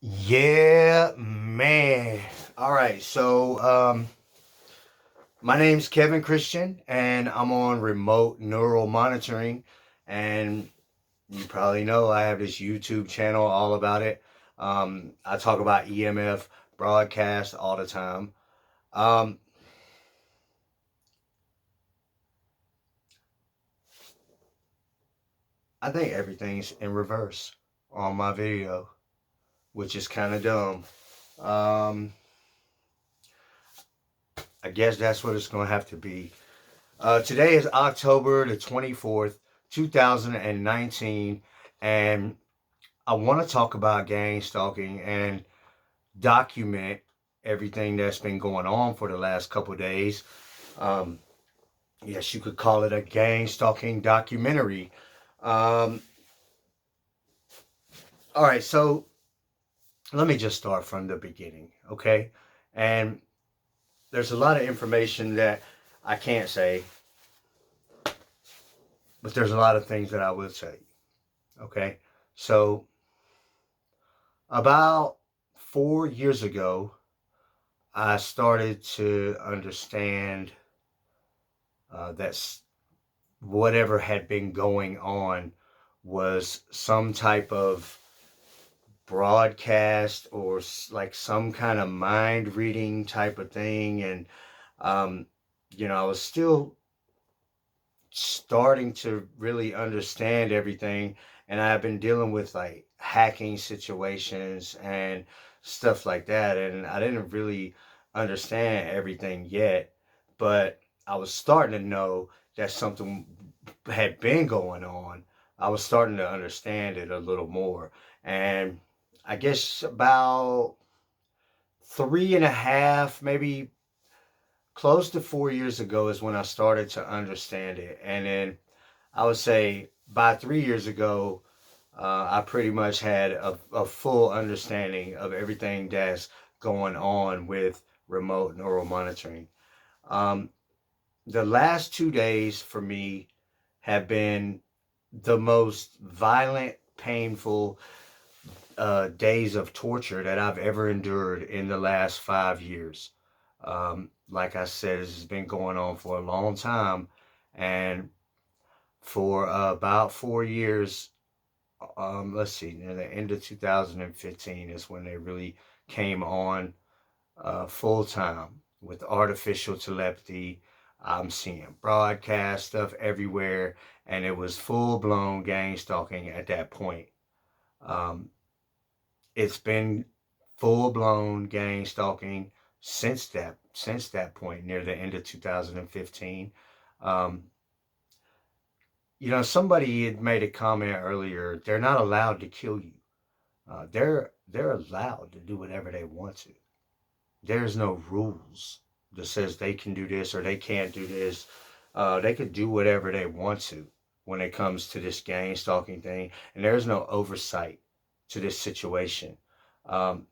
Yeah, man. All right, my name's Kevin Christian, and I'm on remote neural monitoring. And you probably know I have this YouTube channel all about it. I talk about EMF broadcast all the time. Um, I think everything's in reverse on my video, which is kind of dumb. Um, I guess that's what it's going to have to be. Today is October the 24th, 2019, and I want to talk about gang stalking and document everything that's been going on for the last couple of days. Um, yes, you could call it a gang stalking documentary. Um, all right, so let me just start from the beginning, okay? And there's a lot of information that I can't say, but there's a lot of things that I will say, okay? So, about 4 years ago, I started to understand that whatever had been going on was some type of broadcast or like some kind of mind reading type of thing. And, um, I was still starting to really understand everything. And I've been dealing with like hacking situations and stuff like that. And I didn't really understand everything yet, but I was starting to know that something had been going on. I was starting to understand it a little more. And I guess about 3.5, maybe close to 4 years ago is when I started to understand it. And then I would say by 3 years ago, I pretty much had a full understanding of everything that's going on with remote neural monitoring. Um, the last 2 days for me have been the most violent, painful days of torture that I've ever endured in the last 5 years. Like I said, this has been going on for a long time. And for about 4 years, let's see, near the end of 2015 is when they really came on full time with artificial telepathy. I'm seeing broadcast stuff everywhere, and it was full blown gang stalking at that point. Um, it's been full blown gang stalking since that point near the end of 2015. Um, somebody had made a comment earlier. They're not allowed to kill you. They're allowed to do whatever they want to. There's no rules that says they can do this or they can't do this. They could do whatever they want to when it comes to this gang stalking thing, and there's no oversight to this situation. Um,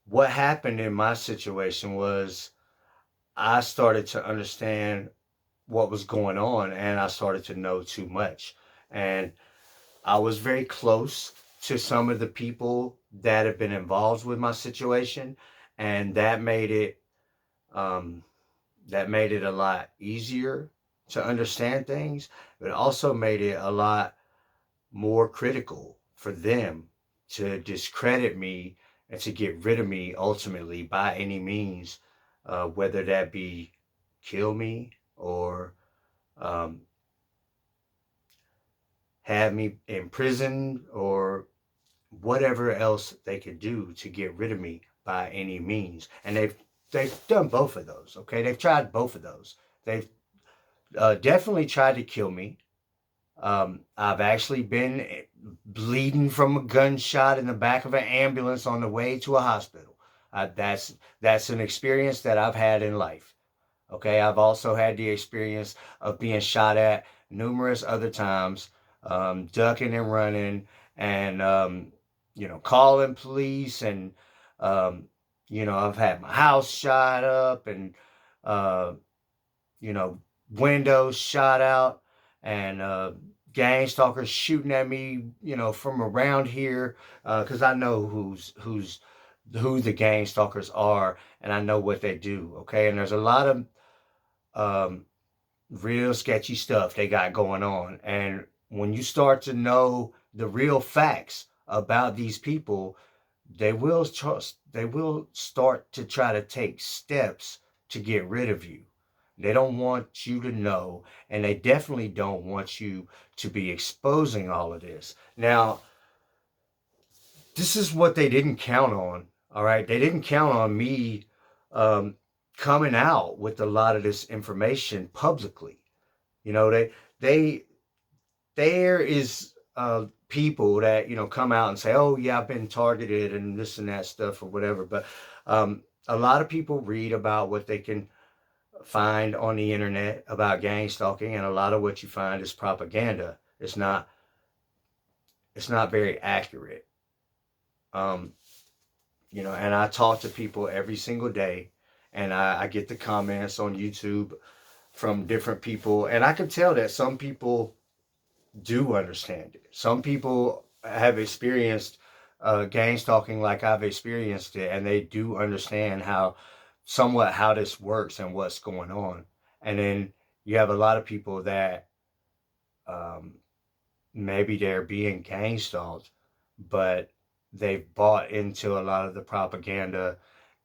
what happened in my situation was I started to understand what was going on, and I started to know too much, and I was very close to some of the people that have been involved with my situation, and um, that made it a lot easier to understand things, but also made it a lot more critical for them to discredit me and to get rid of me ultimately by any means, whether that be kill me or um, have me in prison or whatever else they could do to get rid of me by any means. And they've done both of those. Okay, they've tried both of those. They've definitely tried to kill me. I've actually been bleeding from a gunshot in the back of an ambulance on the way to a hospital. That's an experience that I've had in life. Okay, I've also had the experience of being shot at numerous other times, ducking and running, and calling police, and um, I've had my house shot up, and uh, you know, windows shot out, and gang stalkers shooting at me, from around here, because I know who the gang stalkers are, and I know what they do. Okay, and there's a lot of um, real sketchy stuff they got going on, and when you start to know the real facts about these people, they will start to try to take steps to get rid of you. They don't want you to know, and they definitely don't want you to be exposing all of this. Now, this is what they didn't count on. All right, they didn't count on me um, coming out with a lot of this information publicly. You know, they there is people that come out and say, "Oh yeah, I've been targeted and this and that stuff or whatever." But a lot of people read about what they can find on the internet about gang stalking, and a lot of what you find is propaganda. It's not very accurate. Um, and I talk to people every single day, and I get the comments on YouTube from different people, and I can tell that some people do understand it. Some people have experienced gang stalking like I've experienced it, and they do understand somewhat how this works and what's going on. And then you have a lot of people that um, maybe they're being gang stalked, but they've bought into a lot of the propaganda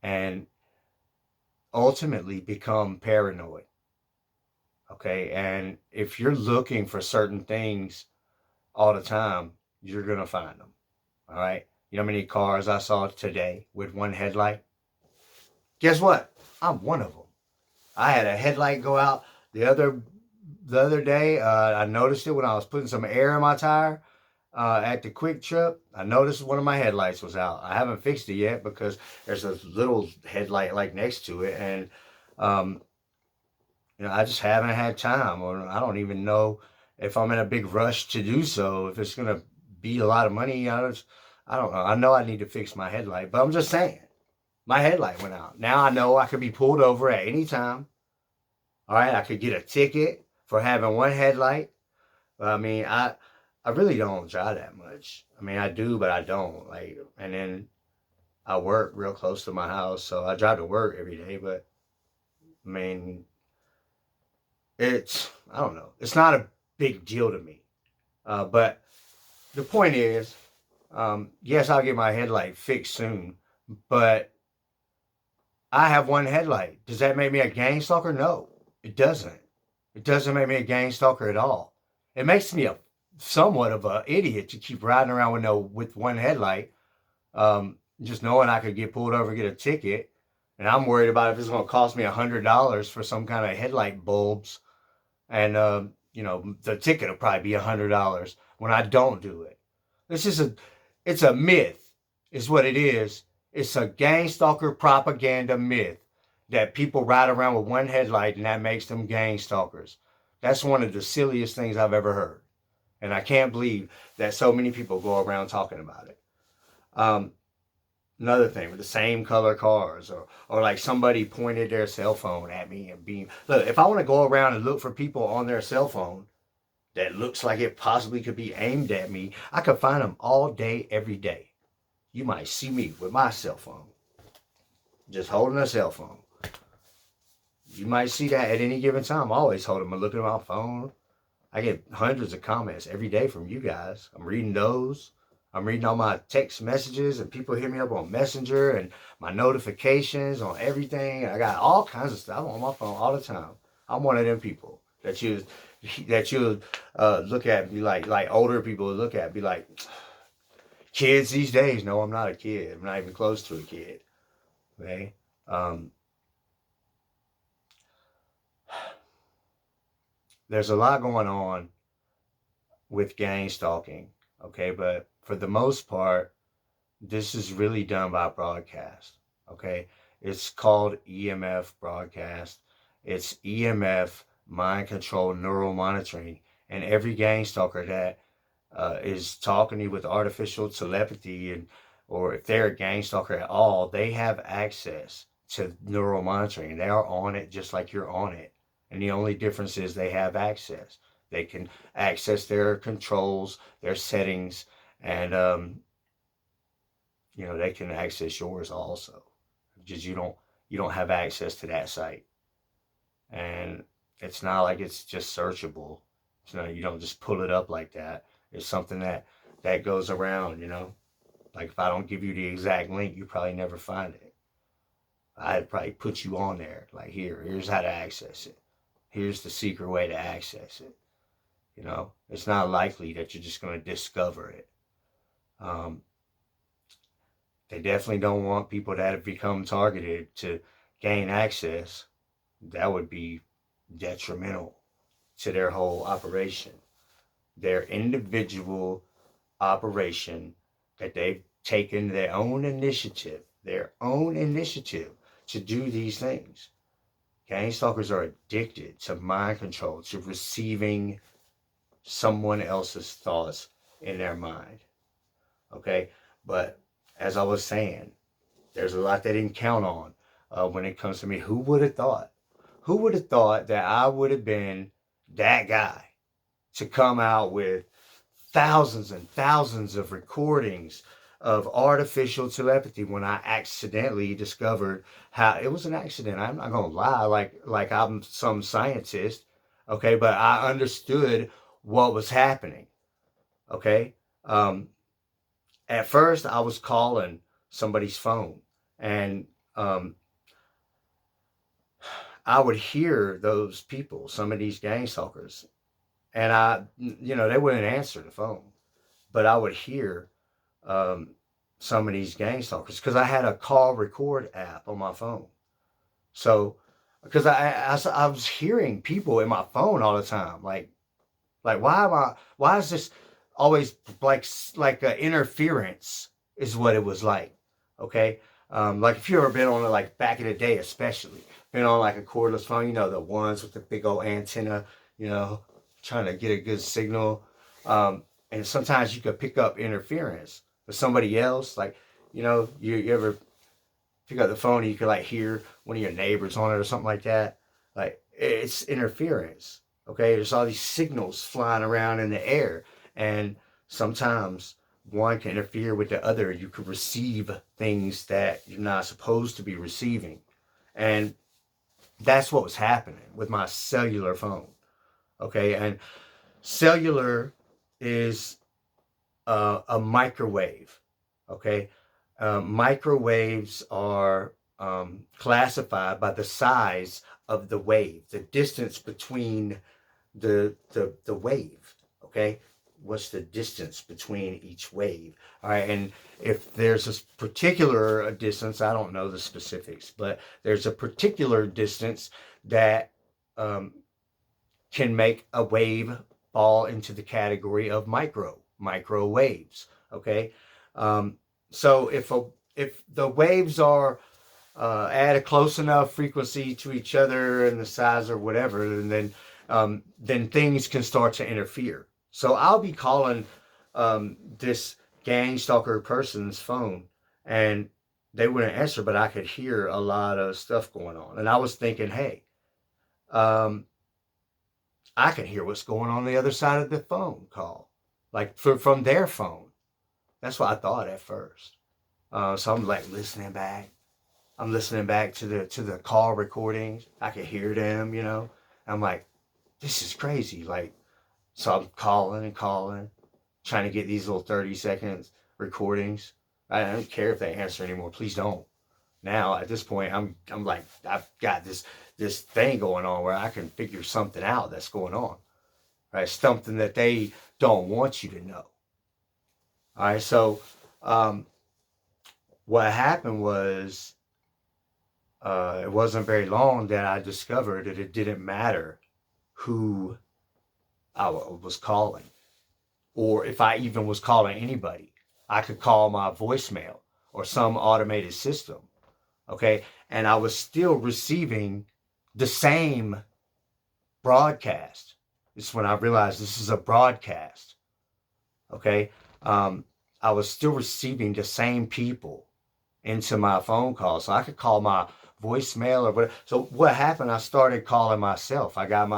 and ultimately become paranoid. Okay, and if you're looking for certain things all the time, you're gonna find them. All right. You know how many cars I saw today with one headlight? Guess what? I'm one of them. I had a headlight go out the other day. I noticed it when I was putting some air in my tire at the quick trip. I noticed one of my headlights was out. I haven't fixed it yet because there's a little headlight like next to it, and um, I just haven't had time, or I don't even know if I'm in a big rush to do so. If it's gonna be a lot of money, I don't know. I know I need to fix my headlight, but I'm just saying, my headlight went out. Now I know I could be pulled over at any time. All right, I could get a ticket for having one headlight. But I mean, I really don't drive that much. I mean, I do, but I don't. Like, and then I work real close to my house, so I drive to work every day. But I mean, I don't know. It's not a big deal to me. But the point is, yes, I'll get my headlight fixed soon, but I have one headlight. Does that make me a gang stalker? No, it doesn't. It doesn't make me a gang stalker at all. It makes me a somewhat of an idiot to keep riding around with one headlight, just knowing I could get pulled over, get a ticket, and I'm worried about if it's going to cost me $100 for some kind of headlight bulbs, and the ticket will probably be $100 when I don't do it. This is it's a myth, is what it is. It's a gang stalker propaganda myth that people ride around with one headlight and that makes them gang stalkers. That's one of the silliest things I've ever heard. And I can't believe that so many people go around talking about it. Um, Another thing with the same color cars, or like somebody pointed their cell phone at me and being, look, if I want to go around and look for people on their cell phone that looks like it possibly could be aimed at me, I could find them all day, every day. You might see me with my cell phone, just holding a cell phone. You might see that at any given time. I'm always holding, I'm looking at my phone. I get hundreds of comments every day from you guys. I'm reading those. I'm reading all my text messages, and people hit me up on Messenger and my notifications on everything. I got all kinds of stuff on my phone all the time. I'm one of them people that you look at and be like older people look at and be like, kids these days. No, I'm not a kid. I'm not even close to a kid. Okay. There's a lot going on with gang stalking. Okay, but for the most part, this is really done by broadcast. Okay, it's called EMF broadcast. It's EMF, mind control neural monitoring, and every gang stalker that is talking to you with artificial telepathy, or if they're a gang stalker at all, they have access to neural monitoring. They are on it just like you're on it, and the only difference is they have access. They can access their controls, their settings, and they can access yours also. Just you don't have access to that site, and it's not like it's just searchable. You don't just pull it up like that. It's something that goes around. Like if I don't give you the exact link, you probably never find it. I'd probably put you on there. Like here's how to access it. Here's the secret way to access it. It's not likely that you're just going to discover it. Um, they definitely don't want people that have become targeted to gain access. That would be detrimental to their whole operation, their individual operation that they've taken their own initiative to do these things. Gang stalkers are addicted to mind control, to receiving someone else's thoughts in their mind. Okay? But as I was saying, there's a lot they didn't count on when it comes to me. Who would have thought? Who would have thought that I would have been that guy to come out with thousands and thousands of recordings of artificial telepathy when I accidentally discovered how it was an accident. I'm not gonna lie, like I'm some scientist, okay, but I understood what was happening. Okay. At first I was calling somebody's phone, and I would hear those people, some of these gang stalkers, and they wouldn't answer the phone, but I would hear um, some of these gang stalkers because I had a call record app on my phone. So, because I was hearing people in my phone all the time, like why is this always like interference is what it was like. Okay. Like if you ever been on like back in the day, especially been on like a cordless phone, the ones with the big old antenna, you know, trying to get a good signal. And sometimes you could pick up interference with somebody else. Like, you ever pick up the phone and you could like hear one of your neighbors on it or something like that. Like it's interference. Okay, there's all these signals flying around in the air, and sometimes one can interfere with the other. You could receive things that you're not supposed to be receiving, and that's what was happening with my cellular phone. Okay, and cellular is a microwave. Okay, microwaves are classified by the size of the wave, the distance between the wave. Okay, what's the distance between each wave? All right, and if there's a particular distance, I don't know the specifics, but there's a particular distance that um, can make a wave fall into the category of microwaves. Okay, um, so if the waves are at a close enough frequency to each other and the size or whatever, and then things can start to interfere. So I'll be calling this gang stalker person's phone, and they wouldn't answer, but I could hear a lot of stuff going on, and I was thinking, hey, um, I can hear what's going on the other side of the phone call, like from their phone. That's what I thought at first. So I'm like listening back. I'm listening back to the call recordings. I could hear them, I'm like, this is crazy. Like, so I'm calling and calling, trying to get these little 30 seconds recordings. I don't care if they answer anymore. Please don't. Now at this point, I'm like, I've got this thing going on where I can figure something out that's going on. Right? Something that they don't want you to know. All right. So what happened was it wasn't very long that I discovered that it didn't matter who I was calling, or if I even was calling anybody. I could call my voicemail or some automated system. Okay. And I was still receiving the same broadcast. This is when I realized this is a broadcast. Okay. I was still receiving the same people into my phone call. So I could call my voicemail or whatever. So what happened, I started calling myself. I got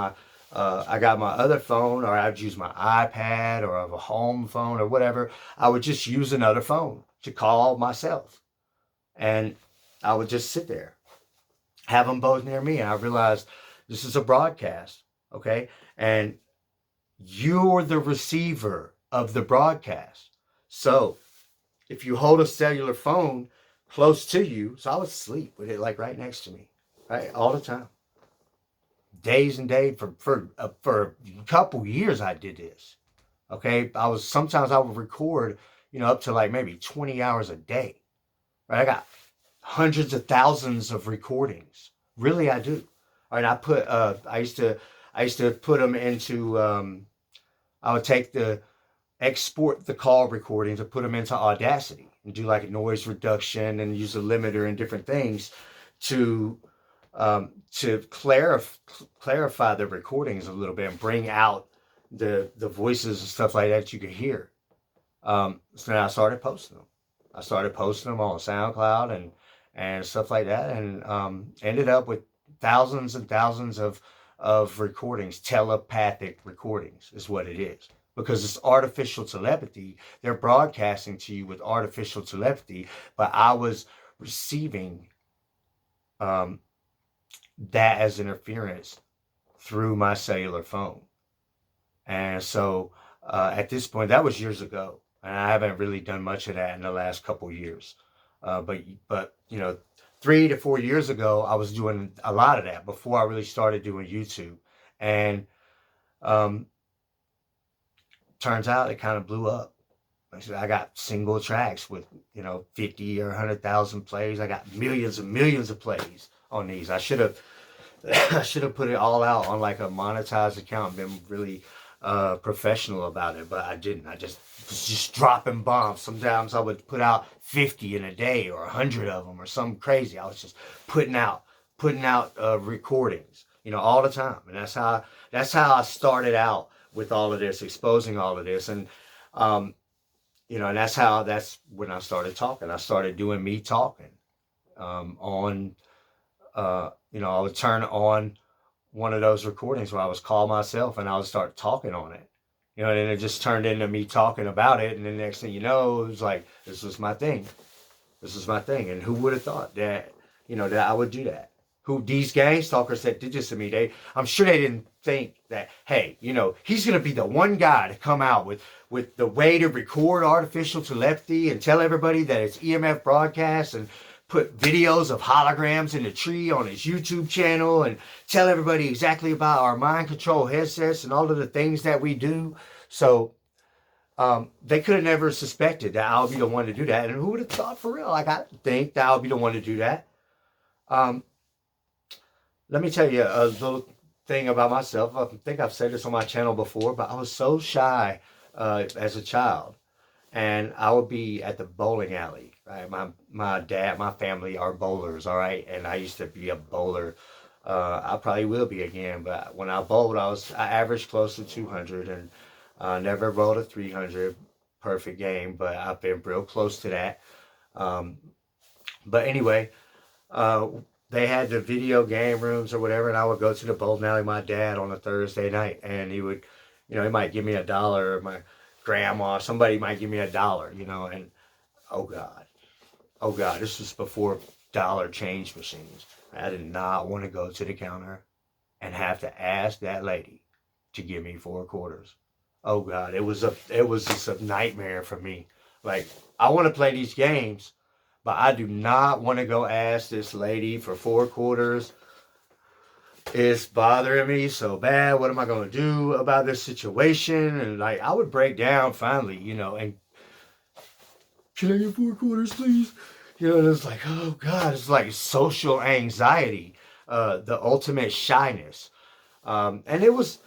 I got my other phone, or I'd use my iPad or a home phone or whatever. I would just use another phone to call myself. And I would just sit there, have them both near me. And I realized this is a broadcast, okay? And you're the receiver of the broadcast. So if you hold a cellular phone close to you, so I would sleep with it like right next to me, right? All the time. Days and days for a couple years I did this. Okay, I would record, up to like maybe 20 hours a day. Right, I got hundreds of thousands of recordings. Really, I do. All right, I used to put them into. I would export the call recordings and put them into Audacity and do like noise reduction and use a limiter and different things to clarify the recordings a little bit and bring out the voices and stuff like that you could hear. So then I started posting them. I started posting them on SoundCloud and stuff like that, and ended up with thousands and thousands of recordings. Telepathic recordings is what it is, because it's artificial telepathy. They're broadcasting to you with artificial telepathy, but I was receiving um, that as interference through my cellular phone. And so at this point, that was years ago, and I haven't really done much of that in the last couple of years. But 3 to 4 years ago, I was doing a lot of that before I really started doing YouTube, and um, turns out it kind of blew up. I got single tracks with 50 or 100,000 plays. I got millions and millions of plays on these. I should have I should have put it all out on like a monetized account and been really professional about it, but I didn't. I just was just dropping bombs. Sometimes I would put out 50 in a day or 100 of them or something crazy. I was just putting out recordings, all the time, and that's how I started out with all of this, exposing all of this, and that's when I started talking. I started doing me talking on I would turn on one of those recordings where I was call myself and I would start talking on it. And then it just turned into me talking about it. And then the next thing you know, it was like, this was my thing. This is my thing. And who would have thought that, that I would do that? Who these gang stalkers that did this to me, I'm sure they didn't think that, hey, he's going to be the one guy to come out with the way to record artificial telepathy and tell everybody that it's EMF broadcast and put videos of holograms in the tree on his YouTube channel and tell everybody exactly about our mind control headsets and all of the things that we do. So they could have never suspected that I'll be the one to do that. And who would have thought for real? Like, I think that I'll be the one to do that. Let me tell you a little thing about myself. I think I've said this on my channel before, but I was so shy as a child. And I would be at the bowling alley. Right? My dad, my family are bowlers, all right? And I used to be a bowler. I probably will be again, but when I bowled, I averaged close to 200 and never bowled a 300 perfect game, but I've been real close to that. But anyway, they had the video game rooms or whatever, and I would go to the bowling alley with my dad on a Thursday night, and he would, he might give me $1, or my grandma, somebody might give me $1, and oh God, this was before dollar change machines. I did not want to go to the counter and have to ask that lady to give me 4 quarters. Oh God, it was just a nightmare for me. Like, I want to play these games, but I do not want to go ask this lady for 4 quarters. It's bothering me so bad. What am I going to do about this situation? And like, I would break down finally, and can I get 4 quarters, please? And it's like, oh God, it's like social anxiety, the ultimate shyness. And it's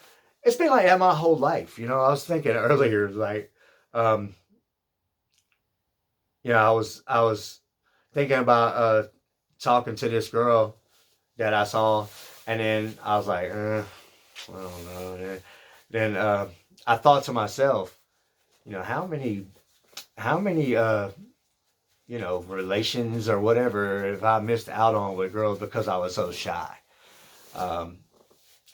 been like that my whole life. I was thinking earlier, like, I was thinking about talking to this girl that I saw, and then I was like, I don't know. Then I thought to myself, how many relations or whatever if I missed out on with girls because I was so shy. Um,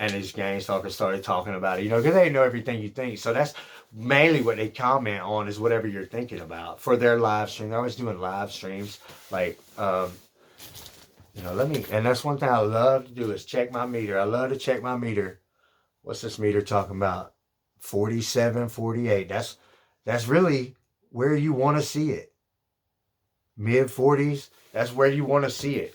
And these gang stalkers started talking about it, because they know everything you think. So that's mainly what they comment on, is whatever you're thinking about for their live stream. They're always doing live streams. Like, and that's one thing I love to do is check my meter. I love to check my meter. What's this meter talking about? 47, 48. That's really where you want to see it. Mid 40s, that's where you want to see it.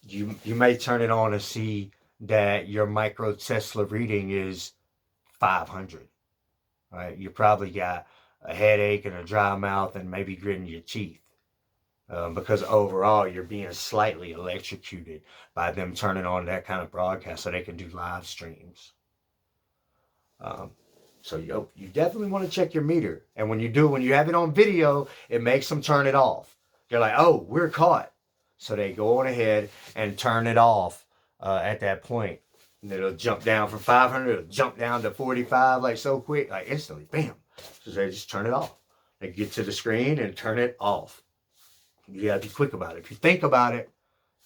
You may turn it on and see that your micro Tesla reading is 500. Right? You probably got a headache and a dry mouth and maybe gritting your teeth. Because overall you're being slightly electrocuted by them turning on that kind of broadcast so they can do live streams. So you definitely want to check your meter. And when you have it on video, it makes them turn it off. They're like, oh, we're caught. So they go on ahead and turn it off at that point. And it'll jump down from 500, it'll jump down to 45 like so quick, like instantly, bam. So they just turn it off. They get to the screen and turn it off. You gotta be quick about it. If you think about it,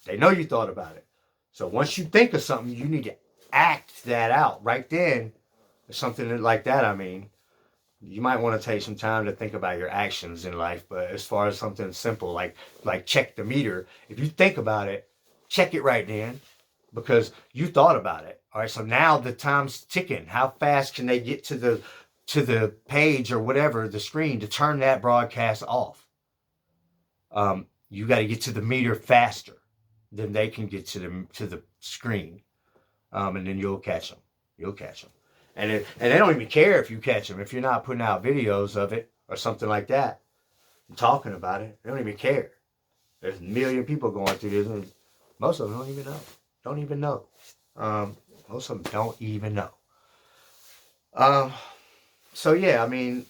they know you thought about it. So once you think of something, you need to act that out right then. Something like that, I mean, you might want to take some time to think about your actions in life. But as far as something simple like check the meter, if you think about it, check it right then, because you thought about it. All right, so now the time's ticking. How fast can they get to the page or whatever, the screen, to turn that broadcast off? You got to get to the meter faster than they can get to the screen, and then you'll catch them. You'll catch them. And they don't even care if you catch them. If you're not putting out videos of it or something like that, talking about it, they don't even care. There's a million people going through this, and most of them don't even know. Don't even know. Most of them don't even know. So yeah, I mean,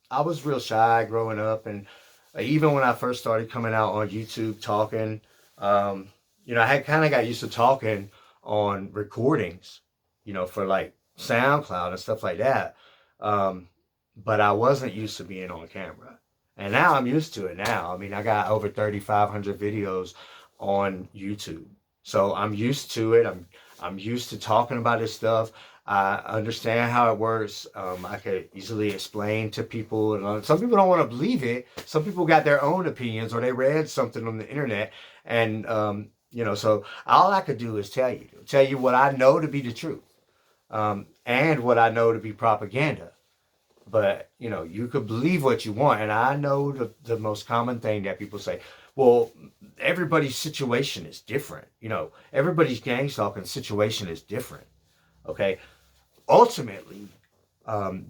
I was real shy growing up, and even when I first started coming out on YouTube talking, I had kind of got used to talking on recordings, for like SoundCloud and stuff like that. But I wasn't used to being on camera. And now I'm used to it now. I mean, I got over 3,500 videos on YouTube. So I'm used to it. I'm used to talking about this stuff. I understand how it works. I could easily explain to people. And some people don't want to believe it. Some people got their own opinions, or they read something on the internet. And, so all I could do is tell you what I know to be the truth. And what I know to be propaganda. But, you could believe what you want. And I know the most common thing that people say, well, everybody's situation is different. Everybody's gang stalking situation is different. Okay. Ultimately,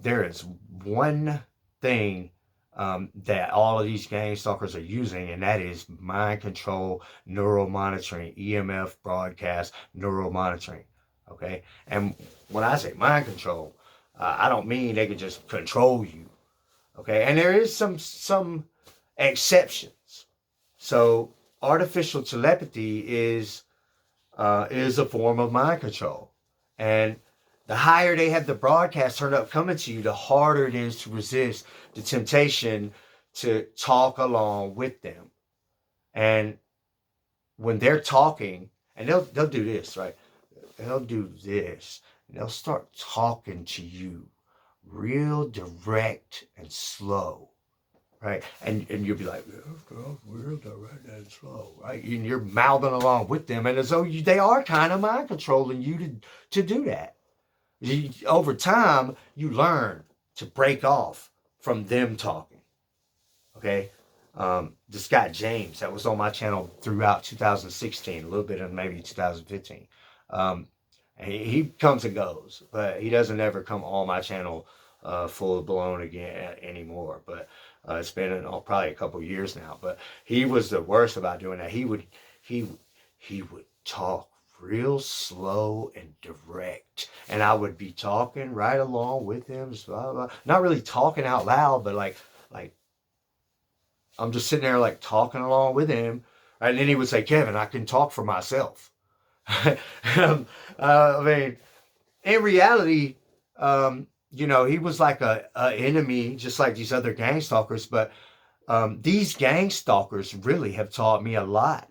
there is one thing that all of these gang stalkers are using, and that is mind control, neural monitoring, EMF broadcast, neural monitoring. Okay. And when I say mind control, I don't mean they can just control you. Okay. And there is some exceptions. So artificial telepathy is a form of mind control. And the higher they have the broadcast turned up coming to you, the harder it is to resist the temptation to talk along with them. And when they're talking, and they'll do this, right? They'll do this. And they'll start talking to you real direct and slow, right? And you'll be like, real direct and slow, right? And you're mouthing along with them, and as though they are kind of mind controlling you to do that. Over time, you learn to break off from them talking. Okay? This guy, James, that was on my channel throughout 2016, a little bit of maybe 2015. He comes and goes, but he doesn't ever come on my channel full blown again anymore. But it's been probably a couple years now. But he was the worst about doing that. He would talk real slow and direct, and I would be talking right along with him, blah, blah. Not really talking out loud, but like I'm just sitting there like talking along with him, right? And then he would say, Kevin, I can talk for myself. I mean, in reality, he was like a enemy, just like these other gang stalkers. But these gang stalkers really have taught me a lot,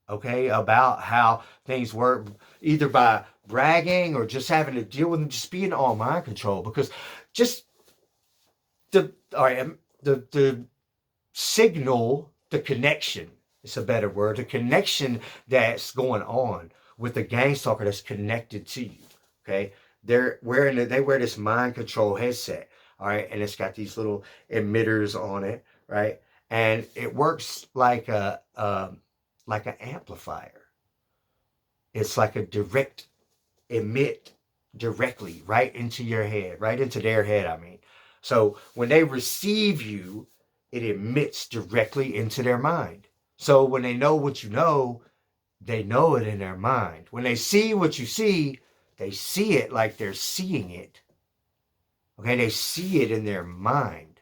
okay, about how things work, either by bragging or just having to deal with them, just being on mind control. Because just all right, the signal, the connection, it's a better word, the connection that's going on with the gang stalker that's connected to you. Okay, they wear this mind control headset. All right, and it's got these little emitters on it, right? And it works like an amplifier. It's like a direct emit directly right into your head, right into their head, I mean. So when they receive you, it emits directly into their mind. So when they know what you know, they know it in their mind. When they see what you see, they see it like they're seeing it. Okay, they see it in their mind.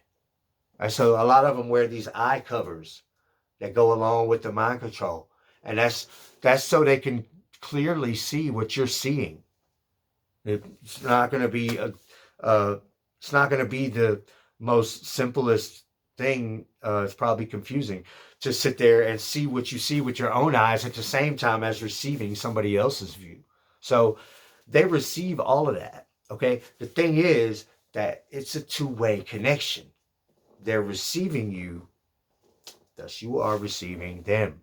And so a lot of them wear these eye covers that go along with the mind control. And that's so they can clearly see what you're seeing. It's not going to be uh, it's not going to be the most simplest thing. It's probably confusing to sit there and see what you see with your own eyes at the same time as receiving somebody else's view. So they receive all of that. Okay. The thing is that it's a two-way connection. They're receiving you, thus you are receiving them.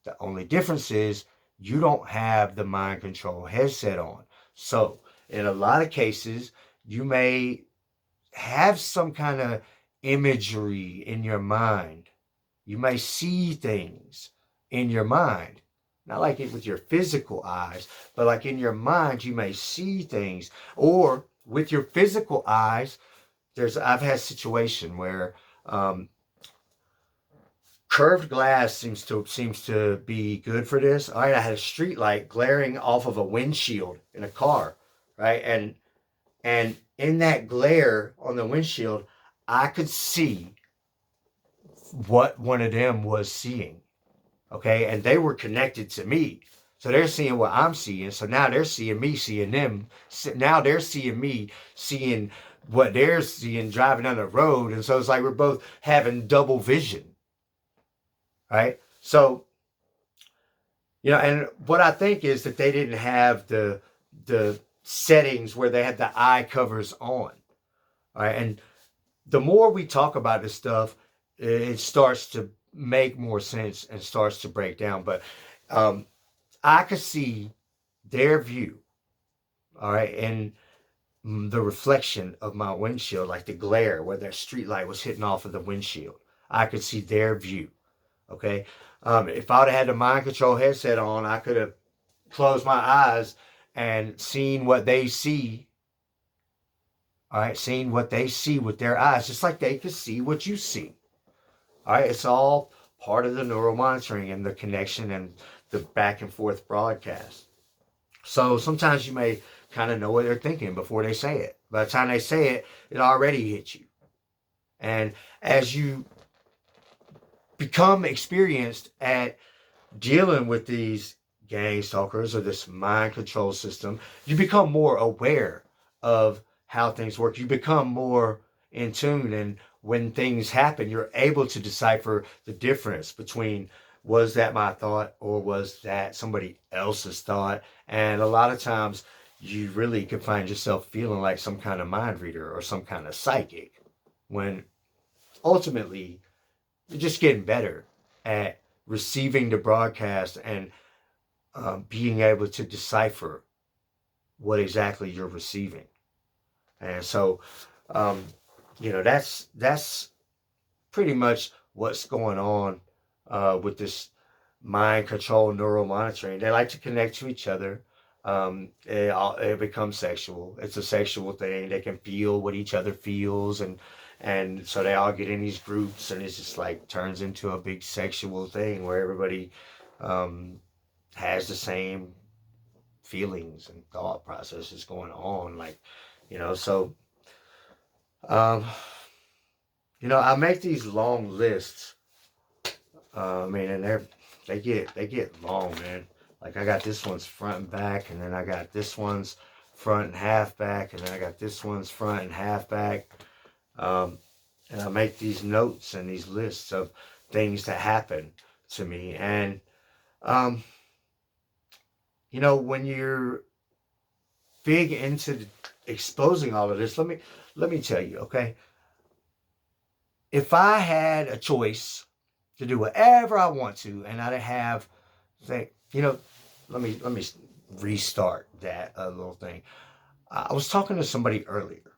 The only difference is you don't have the mind control headset on. So, in a lot of cases, you may have some kind of imagery in your mind. You may see things in your mind. Not like it with your physical eyes, but like in your mind, you may see things. Or with your physical eyes, I've had a situation where um, curved glass seems to be good for this. All right, I had a street light glaring off of a windshield in a car, right? And in that glare on the windshield, I could see what one of them was seeing. Okay, and they were connected to me. So they're seeing what I'm seeing. So now they're seeing me seeing them. Now they're seeing me seeing what they're seeing driving down the road. And so it's like we're both having double vision, right? So and what I think is that they didn't have the settings where they had the eye covers on. All right. And the more we talk about this stuff, it starts to make more sense and starts to break down. But um, I could see their view, all right, and the reflection of my windshield, like the glare where that street light was hitting off of the windshield. I could see their view. Okay. If I'd have had the mind control headset on, I could have close my eyes and seeing what they see. All right, seeing what they see with their eyes, just like they can see what you see. All right, it's all part of the neural monitoring and the connection and the back and forth broadcast. So sometimes you may kind of know what they're thinking before they say it. By the time they say it, it already hits you. And as you become experienced at dealing with these gang stalkers or this mind control system, you become more aware of how things work. You become more in tune. And when things happen, you're able to decipher the difference between was that my thought or was that somebody else's thought. And a lot of times you really can find yourself feeling like some kind of mind reader or some kind of psychic when ultimately you're just getting better at receiving the broadcast and being able to decipher what exactly you're receiving. And so, um, that's pretty much what's going on with this mind control neural monitoring. They like to connect to each other. It becomes sexual. It's a sexual thing. They can feel what each other feels, and so they all get in these groups, and it's just like turns into a big sexual thing where everybody um, has the same feelings and thought processes going on. Like, so um, I make these long lists. I mean, and they get long, man. Like I got this one's front and back, and then I got this one's front and half back, and then I got this one's front and half back. Um, and I make these notes and these lists of things that happen to me. And um, when you're big into exposing all of this, let me tell you, okay? If I had a choice to do whatever I want to, and I'd have, think, let me restart that little thing. I was talking to somebody earlier,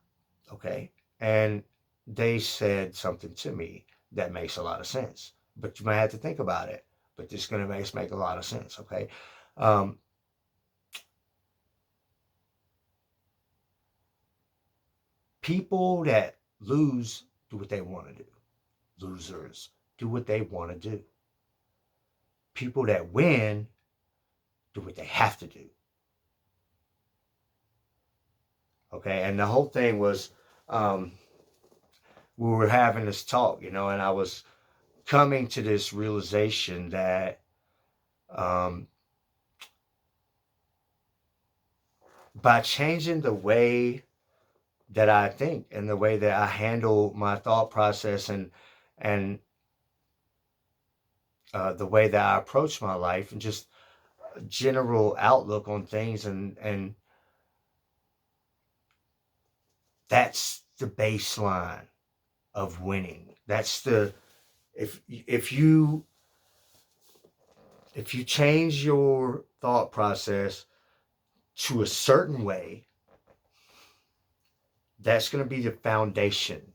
okay, and they said something to me that makes a lot of sense. But you might have to think about it. But this is going to make a lot of sense, okay? Um, People that lose do what they want to do. Losers do what they want to do. People that win do what they have to do. Okay, and the whole thing was, um, we were having this talk, and I was coming to this realization that, um, by changing the way that I think and the way that I handle my thought process, and the way that I approach my life, and just general outlook on things, and that's the baseline of winning. That's the if you change your thought process to a certain way, that's going to be the foundation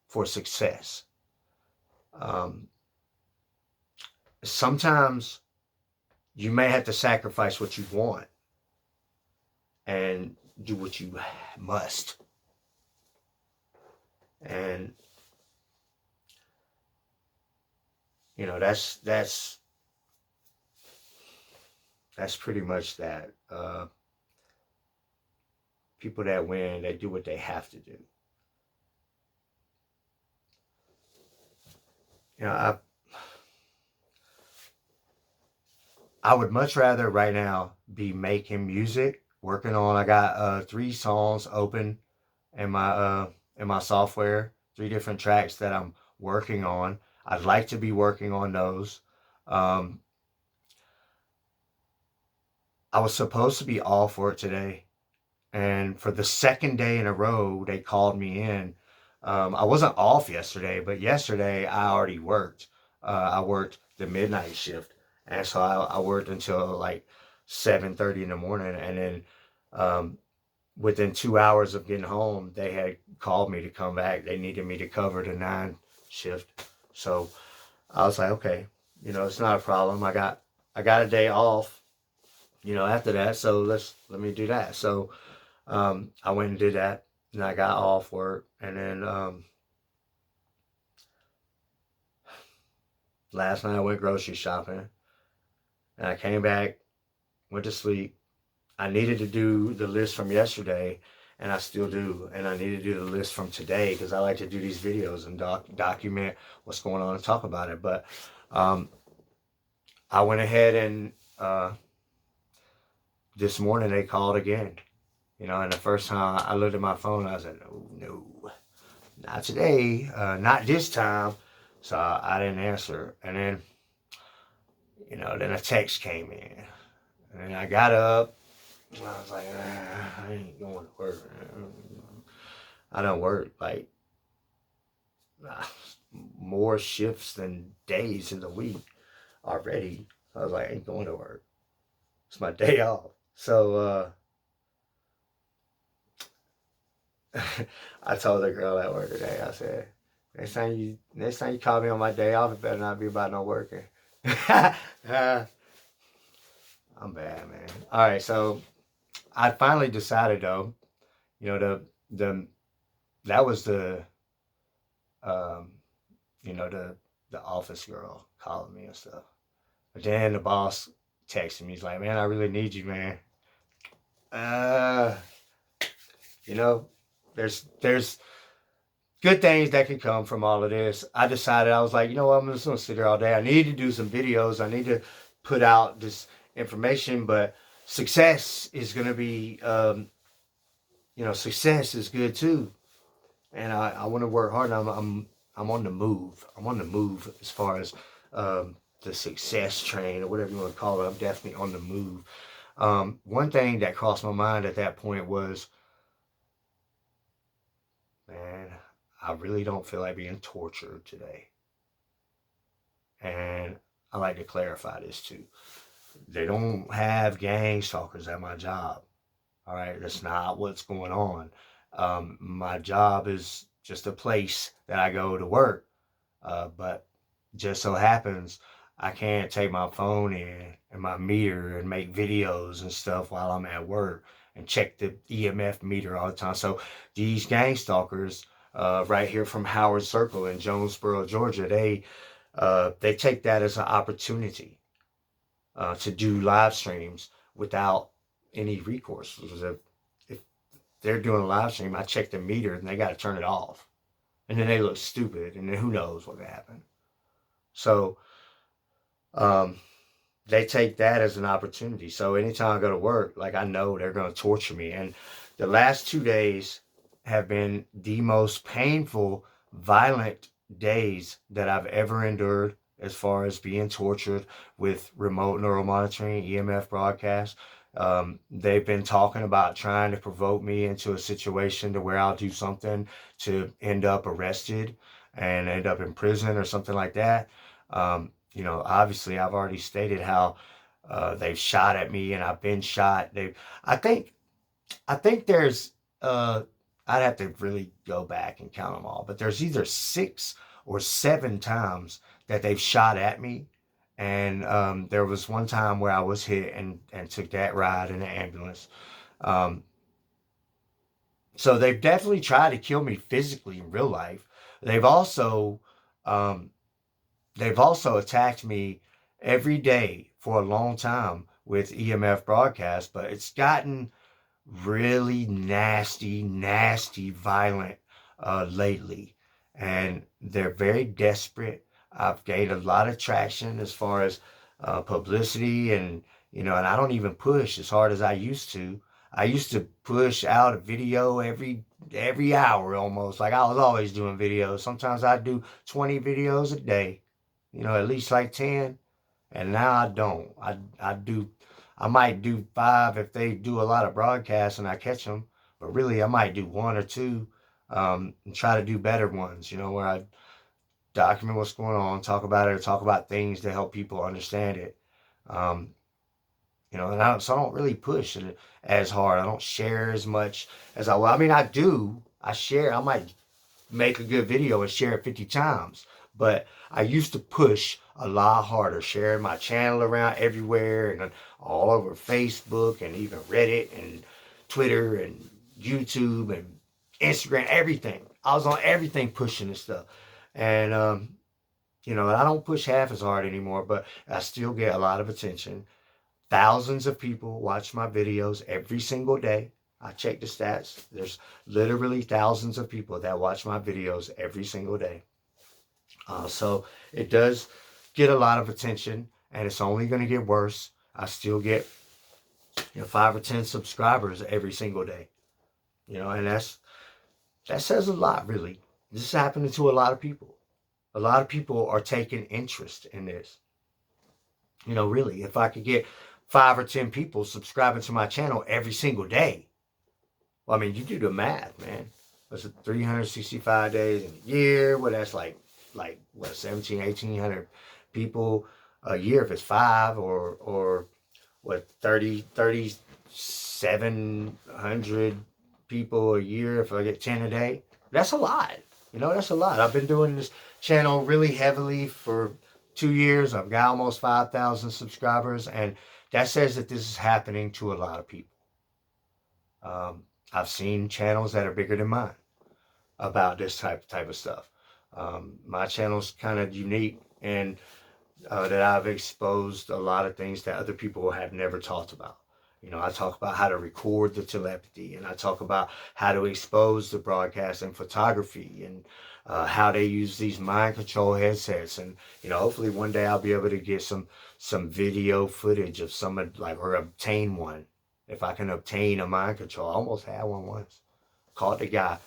for success. Um, Sometimes you may have to sacrifice what you want and do what you must. And that's pretty much that. People that win, they do what they have to do. You know, I would much rather right now be making music, working on. I got 3 songs open in my software, 3 different tracks that I'm working on. I'd like to be working on those. Um, I was supposed to be off work today, and for the second day in a row, they called me in. I wasn't off yesterday, but yesterday I already worked. I worked the midnight shift, and so I worked until like 7:30 in the morning, and then um, within 2 hours of getting home, they had called me to come back. They needed me to cover the 9 shift, so I was like, okay, it's not a problem. I got a day off, after that, so let me do that. So I went and did that, and I got off work, and then last night I went grocery shopping, and I came back, went to sleep. I needed to do the list from yesterday, and I still do, and I need to do the list from today because I like to do these videos and document what's going on and talk about it. But um, I went ahead and this morning they called again, and the first time I looked at my phone, I was like, no, not today, not this time. So I didn't answer. And then, then a text came in. And then I got up. And I was like, I ain't going to work. I don't work like more shifts than days in the week already. I was like, I ain't going to work. It's my day off. So I told the girl at work today, I said, next time you call me on my day off, it better not be about no working. I'm bad, man. All right, so I finally decided though, the that was um, the office girl calling me and stuff. But then the boss texted me. He's like, "Man, I really need you, man." Uh, you know, there's good things that can come from all of this. I decided, I was like, what, I'm just gonna sit here all day. I need to do some videos. I need to put out this information, but success is gonna be, success is good too, and I want to work hard. And I'm on the move. I'm on the move as far as the success train or whatever you want to call it. I'm definitely on the move. One thing that crossed my mind at that point was, man, I really don't feel like being tortured today. And I like to clarify this too. They don't have gang stalkers at my job. All right, that's not what's going on. My job is just a place that I go to work. But just so happens I can't take my phone in and my meter and make videos and stuff while I'm at work and check the EMF meter all the time. So these gang stalkers, right here from Howard Circle in Jonesboro, Georgia, they take that as an opportunity to do live streams without any recourse. If they're doing a live stream, I check the meter and they got to turn it off, and then they look stupid, and then who knows what could happen. So um, they take that as an opportunity. So anytime I go to work, like I know they're going to torture me. And the last 2 days have been the most painful, violent days that I've ever endured as far as being tortured with remote neural monitoring, EMF broadcasts. They've been talking about trying to provoke me into a situation to where I'll do something to end up arrested and end up in prison or something like that. Obviously, I've already stated how they've shot at me and I've been shot. I think, I think there's, I'd have to really go back and count them all, but there's either 6 or 7 times that they've shot at me. And there was one time where I was hit and took that ride in the ambulance. Um, so they've definitely tried to kill me physically in real life. They've also, um, they've also attacked me every day for a long time with EMF broadcasts, but it's gotten really nasty, nasty, violent lately. And they're very desperate. I've gained a lot of traction as far as publicity, and I don't even push as hard as I used to. I used to push out a video every hour almost. Like I was always doing videos. Sometimes I do 20 videos a day, at least like 10. And now I don't. I might do 5 if they do a lot of broadcasts and I catch them. But really, I might do 1 or 2 and try to do better ones, where I document what's going on, talk about it, or talk about things to help people understand it. Um, so I don't really push it as hard. I don't share as much as I will. I mean, I do. I share. I might make a good video and share it 50 times. But I used to push a lot harder, sharing my channel around everywhere and all over Facebook and even Reddit and Twitter and YouTube and Instagram, everything. I was on everything pushing this stuff. And, I don't push half as hard anymore, but I still get a lot of attention. Thousands of people watch my videos every single day. I check the stats. There's literally thousands of people that watch my videos every single day. So it does get a lot of attention, and it's only going to get worse. I still get 5 or 10 subscribers every single day. And that says a lot, really. This is happening to a lot of people. A lot of people are taking interest in this. Really, if I could get 5 or 10 people subscribing to my channel every single day, well, I mean, you do the math, man. That's 365 days in a year. Well, that's like what, 1,700, 1,800 people a year if it's 5, or what, 3,700 people a year if I get 10 a day. That's a lot. That's a lot. I've been doing this channel really heavily for 2 years. I've got almost 5,000 subscribers, and that says that this is happening to a lot of people. I've seen channels that are bigger than mine about this type of stuff. My channel's kind of unique, and that I've exposed a lot of things that other people have never talked about. I talk about how to record the telepathy, and I talk about how to expose the broadcast and photography, and how they use these mind control headsets. And hopefully one day I'll be able to get some video footage of or obtain one. If I can obtain a mind control, I almost had one once. Caught the guy.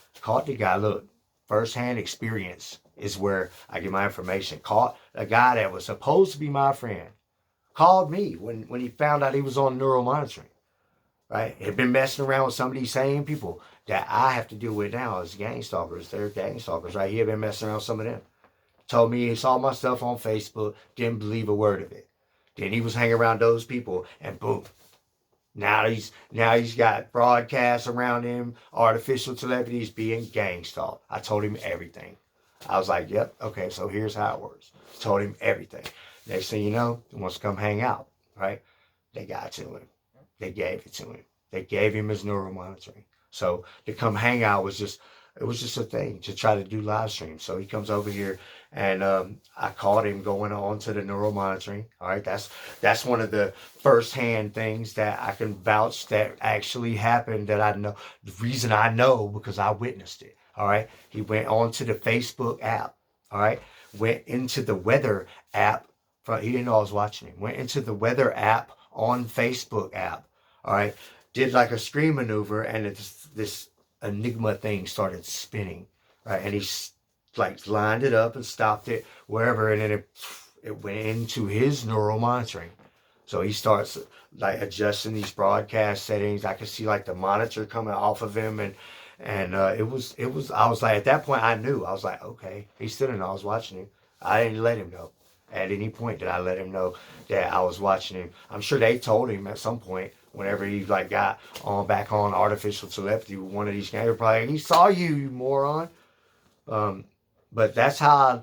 Look, firsthand experience is where I get my information. Caught a guy that was supposed to be my friend, called me when he found out he was on neuromonitoring. Right? Had been messing around with some of these same people that I have to deal with now as gang stalkers. They're gang stalkers, right? He had been messing around with some of them. Told me he saw my stuff on Facebook, didn't believe a word of it. Then he was hanging around those people, and boom. Now he's got broadcasts around him, artificial celebrities being gang stalked. I told him everything. I was like, yep, okay, so here's how it works. Told him everything. Next thing you know, he wants to come hang out, right? They got to him. They gave it to him. They gave him his neuromonitoring. So to come hang out was just, it was just a thing to try to do live streams. So he comes over here, and I caught him going on to the neuromonitoring. All right, that's one of the firsthand things that I can vouch that actually happened. That I know, the reason I know, because I witnessed it. All right, he went on to the Facebook app. All right, went into the weather app. He didn't know I was watching him. Went into the weather app on Facebook app. All right, did like a screen maneuver, and this Enigma thing started spinning. Right, and he like lined it up and stopped it wherever, and then it went into his neural monitoring. So he starts like adjusting these broadcast settings. I could see like the monitor coming off of him, and it was. I was like, at that point I knew. I was like, okay, he still didn't know I was watching him. I didn't let him know. At any point did I let him know that I was watching him. I'm sure they told him at some point whenever he like got on back on artificial celebrity with one of these guys. Probably, he saw you, you moron. Um, but I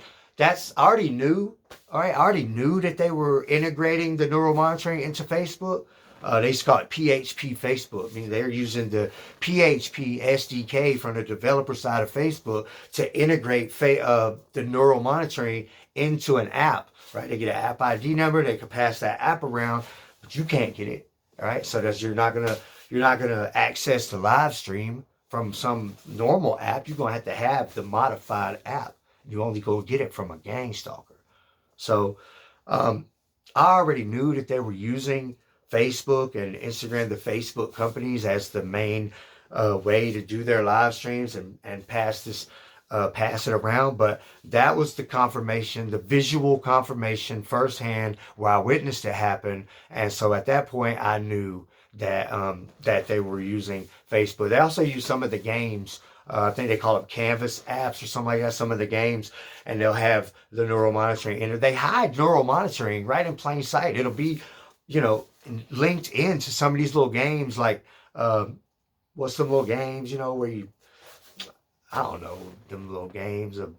already knew. All right, I already knew that they were integrating the neural monitoring into Facebook. They just call it PHP Facebook. I mean, they're using the PHP SDK from the developer side of Facebook to integrate the neural monitoring into an app. Right? They get an app ID number. They can pass that app around, but you can't get it. All right, so that you're not gonna access the live stream from some normal app. You're gonna have the modified app. You only go get it from a gang stalker. So um, I already knew that they were using Facebook and Instagram, the Facebook companies, as the main way to do their live streams and pass it around. But that was the confirmation, the visual confirmation firsthand, where I witnessed it happen. And so at that point, I knew that they were using Facebook. They also use some of the games. I think they call them canvas apps or something like that. Some of the games, and they'll have the neural monitoring, and they hide neural monitoring right in plain sight. It'll be, you know, linked into some of these little games, like what's some little games, where you, I don't know, them little games of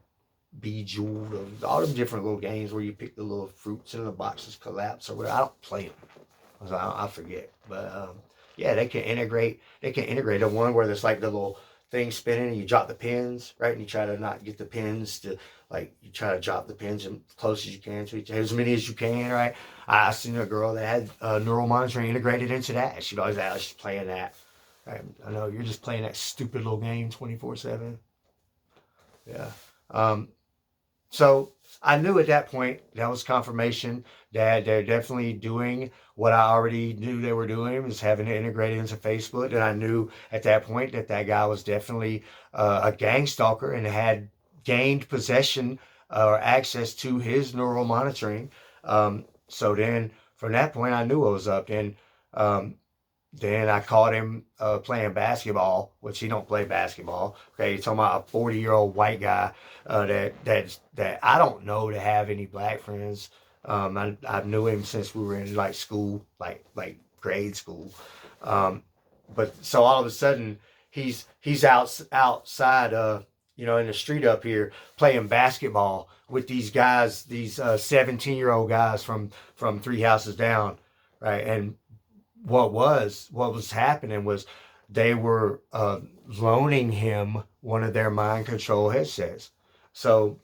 Bejeweled, all them different little games where you pick the little fruits and the boxes collapse or whatever. I don't play them. I forget, but yeah, they can integrate. They can integrate the one where there's like the little thing spinning and you drop the pins, right? And you try to not get the pins to, like, you try to drop the pins as close as you can to each other, as many as you can, right? I seen a girl that had neural monitoring integrated into that. She'd always ask, she's playing that. Right? I know you're just playing that stupid little game 24/7. Yeah. Um, so I knew at that point, that was confirmation that they're definitely doing what I already knew they were doing, was having it integrated into Facebook. And I knew at that point that that guy was definitely a gang stalker and had gained possession or access to his neural monitoring. So then from that point, I knew what was up. Um, then I caught him playing basketball, which he don't play basketball. Okay, you're talking about a 40-year-old white guy that I don't know to have any black friends. I knew him since we were in like school, like grade school. Um, but so all of a sudden he's outside, in the street up here playing basketball with these guys, these 17-year-old guys from three houses down, right? And what was happening was they were loaning him one of their mind control headsets. So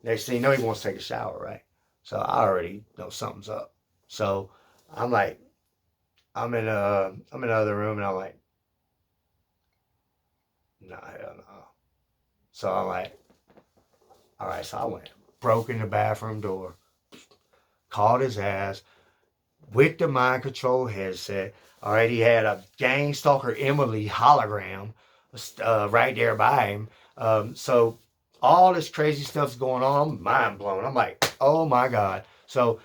next thing you know, he wants to take a shower, right? So I already know something's up. So I'm like, I'm in another room, and I'm like, nah, hell no. So I'm like, all right. So I went, broke in the bathroom door, called his ass with the mind control headset. All right, he had a gang stalker Emily hologram right there by him. So all this crazy stuff's going on. I'm mind blown. I'm like, oh my god. So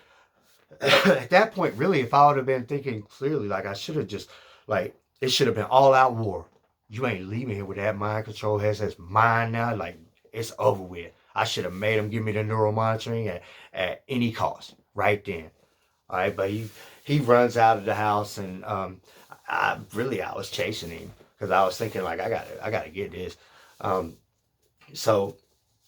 At that point, really, if I would have been thinking clearly, like I should have just, like, it should have been all out war. You ain't leaving here with that mind control head. That's mine now. Like, it's over with. I should have made him give me the neural monitoring at any cost right then. All right, but he runs out of the house, and I was chasing him because I was thinking like I gotta get this. Um, so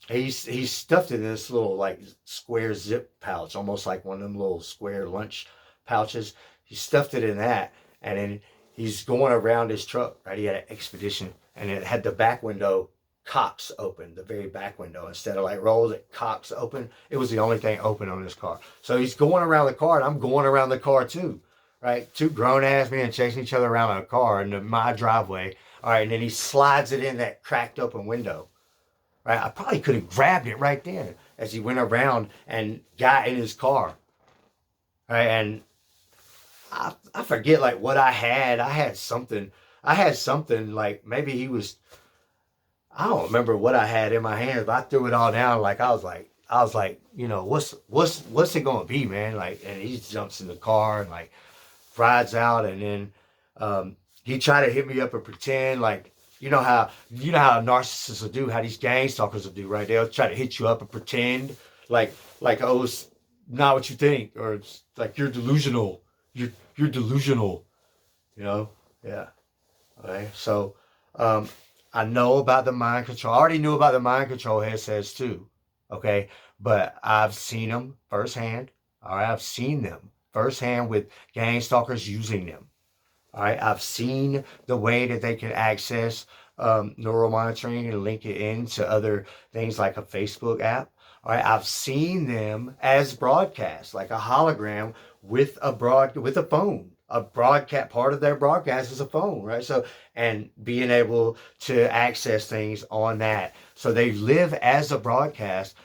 he stuffed it in this little like square zip pouch, almost like one of them little square lunch pouches. He stuffed it in that, and then he's going around his truck. Right, he had an expedition, and it had the back window cocks open, the very back window instead of like rolls, it cocks open. It was the only thing open on this car. So he's going around the car, and I'm going around the car too. Right, two grown ass men chasing each other around a car in my driveway. All right, and then he slides it in that cracked open window. Right? I probably could have grabbed it right then as he went around and got in his car. Right? And I forget like what I had. I had something. I had something like maybe he was. I don't remember what I had in my hands, but I threw it all down. Like I was like, what's it gonna be, man? Like, and he jumps in the car and like rides out, and then he tried to hit me up and pretend like you know how narcissists will do, how these gang stalkers will do, right? They'll try to hit you up and pretend like oh, it's not what you think, or it's like you're delusional. You're delusional, you know? Yeah. Okay. So um I know about the mind control. I already knew about the mind control headsets too. Okay. But I've seen them firsthand. All right. I've seen them firsthand with gang stalkers using them. All right, I've seen the way that they can access neural monitoring and link it into other things like a Facebook app. All right, I've seen them as broadcast, like a hologram with a phone. A broadcast part of their broadcast is a phone, right? So and being able to access things on that, so they live as a broadcast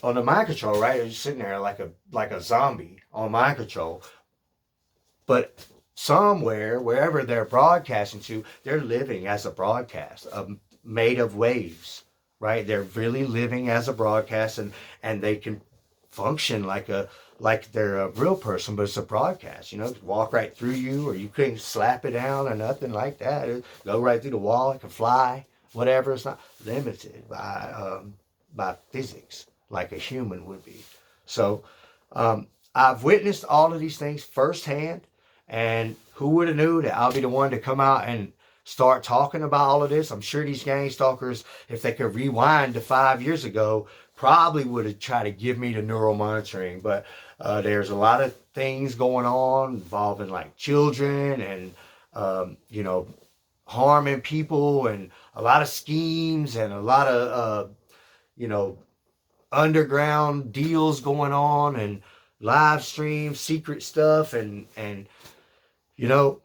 on the mind control, right? They're sitting there like a zombie on mind control, but somewhere, wherever they're broadcasting to, they're living as a broadcast, made of waves, right? They're really living as a broadcast, and they can function like they're a real person, but it's a broadcast. Walk right through you, or you couldn't slap it down or nothing like that. It go right through the wall. It can fly, whatever. It's not limited by physics like a human would be. So I've witnessed all of these things firsthand. And who would have knew that I'll be the one to come out and start talking about all of this? I'm sure these gang stalkers, if they could rewind to 5 years ago, probably would have tried to give me the neural monitoring. But there's a lot of things going on involving like children and, harming people, and a lot of schemes and a lot of, you know, underground deals going on, and live streams, secret stuff, and you know,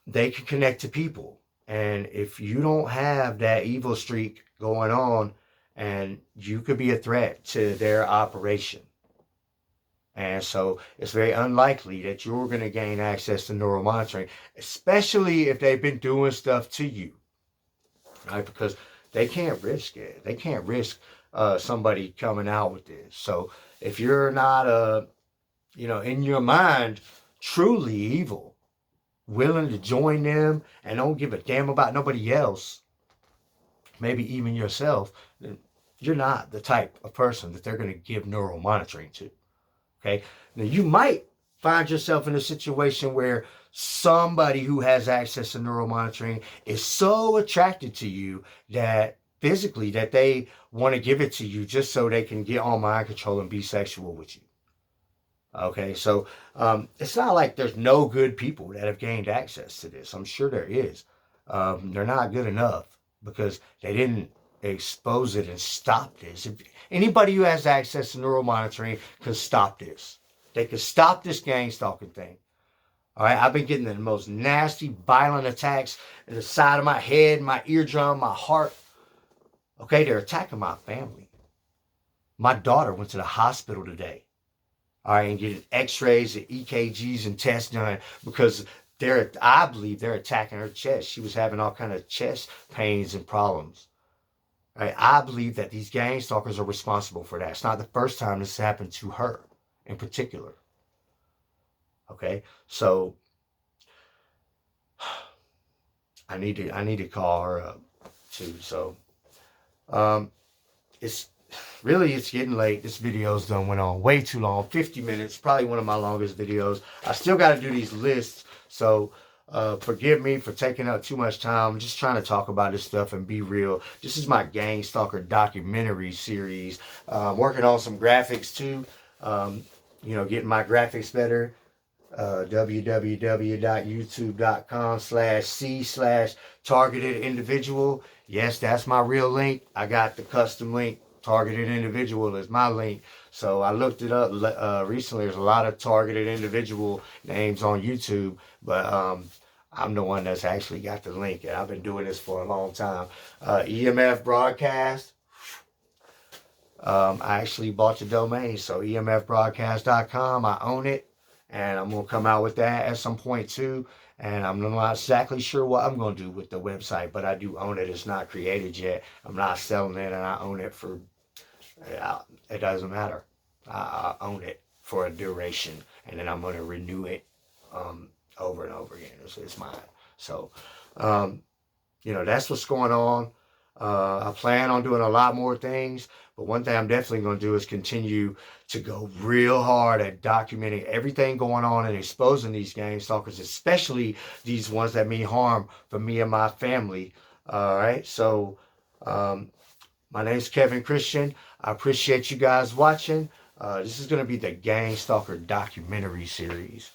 they can connect to people. And if you don't have that evil streak going on, and you could be a threat to their operation. And so it's very unlikely that you're going to gain access to neural monitoring, especially if they've been doing stuff to you, right? Because they can't risk it. They can't risk somebody coming out with this. So if you're not, in your mind, truly evil, willing to join them and don't give a damn about nobody else, maybe even yourself, then you're not the type of person that they're going to give neural monitoring to. Okay. Now you might find yourself in a situation where somebody who has access to neural monitoring is so attracted to you that physically that they want to give it to you just so they can get on mind control and be sexual with you. Okay, so it's not like there's no good people that have gained access to this. I'm sure there is. They're not good enough because they didn't expose it and stop this. If anybody who has access to neural monitoring can stop this. They can stop this gang stalking thing. All right, I've been getting the most nasty, violent attacks in the side of my head, my eardrum, my heart. Okay, they're attacking my family. My daughter went to the hospital today. All right, and getting x-rays and EKGs and tests done because I believe they're attacking her chest. She was having all kind of chest pains and problems. All right, I believe that these gang stalkers are responsible for that. It's not the first time this happened to her in particular. Okay, so I need to call her up too. So um, it's really, it's getting late. This video's done went on way too long, 50 minutes, probably one of my longest videos. I still got to do these lists, so forgive me for taking up too much time. I'm just trying to talk about this stuff and be real. This is my Gang Stalker documentary series. I'm working on some graphics too. Um, getting my graphics better. www.youtube.com/c/targeted individual. Yes, that's my real link. I got the custom link. Targeted individual is my link. So I looked it up recently. There's a lot of targeted individual names on YouTube, but I'm the one that's actually got the link, and I've been doing this for a long time. EMF broadcast. I actually bought the domain, so emfbroadcast.com. I own it, and I'm gonna come out with that at some point too. And I'm not exactly sure what I'm gonna do with the website, but I do own it. It's not created yet. I'm not selling it, and I own it for. It doesn't matter. I own it for a duration, and then I'm gonna renew it over and over again. It's mine. So, um, that's what's going on. I plan on doing a lot more things, but one thing I'm definitely going to do is continue to go real hard at documenting everything going on and exposing these gang stalkers, especially these ones that mean harm for me and my family. All right, so um, my name's Kevin Christian. I appreciate you guys watching. This is going to be the Gang Stalker documentary series.